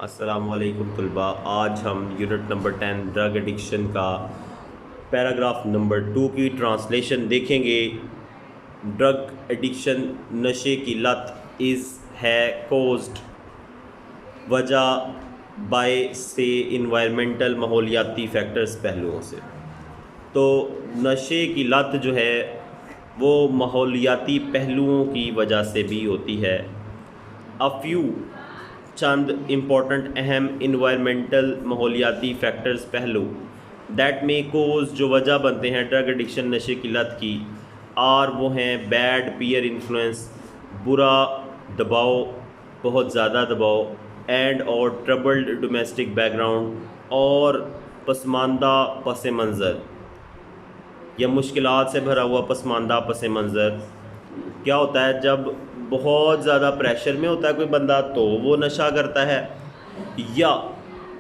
السلام علیکم طلباء، آج ہم یونٹ نمبر 10 ڈرگ ایڈکشن کا پیراگراف نمبر 2 کی ٹرانسلیشن دیکھیں گے۔ ڈرگ ایڈکشن نشے کی لت ہے کوزڈ وجہ بائی سے انوائرمنٹل ماحولیاتی فیکٹرز پہلوؤں سے۔ تو نشے کی لت جو ہے وہ ماحولیاتی پہلوؤں کی وجہ سے بھی ہوتی ہے۔ چند امپورٹنٹ اہم انوائرمنٹل ماحولیاتی فیکٹرز پہلو دیٹ میں کوز جو وجہ بنتے ہیں ڈرگ ایڈکشن نشے کی لت کی، اور وہ ہیں بیڈ پیئر انفلوئنس برا دباؤ، بہت زیادہ دباؤ، اینڈ اور ٹربلڈ ڈومیسٹک بیک گراؤنڈ اور پسماندہ پس منظر یا مشکلات سے بھرا ہوا پسماندہ پس منظر۔ کیا ہوتا ہے جب بہت زیادہ پریشر میں ہوتا ہے کوئی بندہ تو وہ نشہ کرتا ہے، یا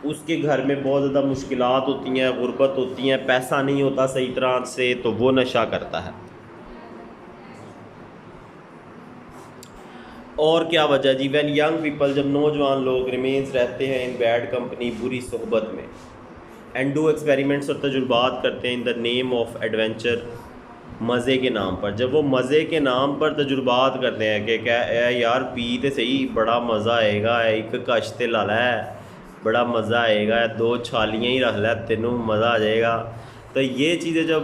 اس کے گھر میں بہت زیادہ مشکلات ہوتی ہیں، غربت ہوتی ہیں، پیسہ نہیں ہوتا صحیح طرح سے تو وہ نشہ کرتا ہے۔ اور کیا وجہ جی؟ وین ینگ پیپل، جب نوجوان لوگ ریمینز رہتے ہیں ان بیڈ کمپنی، بری صحبت میں، اینڈ ڈو ایکسپیریمنٹس اور تجربات کرتے ہیں ان دا نیم آف ایڈونچر، مزے کے نام پر۔ جب وہ مزے کے نام پر تجربات کرتے ہیں کہ کیا یار پی تے صحیح، بڑا مزہ آئے گا، ایک کشتے لا لے بڑا مزہ آئے گا، 2 چھالیاں ہی رکھ لے تینوں مزہ آ جائے گا۔ تو یہ چیزیں جب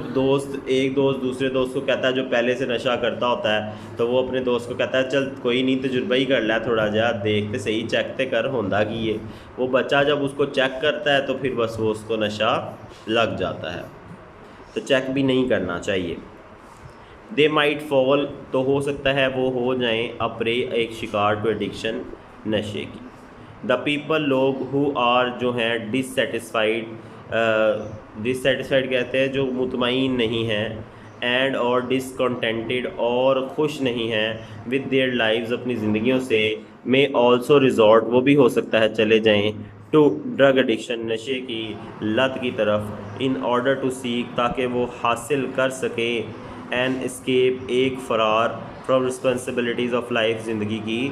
ایک دوست دوسرے دوست کو کہتا ہے جو پہلے سے نشہ کرتا ہوتا ہے، تو وہ اپنے دوست کو کہتا ہے چل کوئی نہیں تجربہ ہی کر لے، تھوڑا جہا دیکھتے صحیح، چیک تے کر ہوندا کی یہ۔ وہ بچہ جب اس کو چیک کرتا ہے تو پھر بس وہ اس کو نشہ لگ جاتا ہے، تو چیک بھی نہیں کرنا چاہیے۔ دے مائٹ فال، تو ہو سکتا ہے وہ ہو جائیں اپرے، ایک شکار ٹو ایڈکشن، نشے کی۔ دا پیپل، لوگ، ہو آر، جو ہیں ڈسسیٹسفائیڈ کہتے ہیں جو مطمئن نہیں ہیں، اینڈ اور ڈسکنٹینٹڈ، اور خوش نہیں ہیں، ود دیئر لائفز، اپنی زندگیوں سے، میں آلسو ریزورٹ، وہ بھی ہو سکتا ہے چلے جائیں، ٹو ڈرگ ایڈکشن، نشے کی لت کی طرف، ان آرڈر ٹو سیک، تاکہ وہ حاصل کر سکیں، این اسکیپ، ایک فرار، فرام رسپانسبلٹیز آف لائف، زندگی کی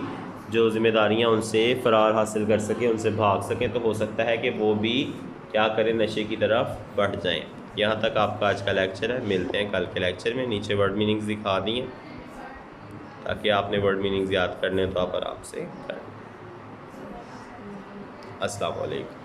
جو ذمہ داریاں، ان سے فرار حاصل کر سکیں، ان سے بھاگ سکیں، تو ہو سکتا ہے کہ وہ بھی کیا کریں، نشے کی طرف بڑھ جائیں۔ یہاں تک آپ کا آج کا لیکچر ہے، ملتے ہیں کل کے لیکچر میں۔ نیچے ورڈ میننگز دکھا دی ہیں تاکہ آپ نے ورڈ میننگز یاد کرنے تو آپ آرام سے کریں۔ السلام علیکم۔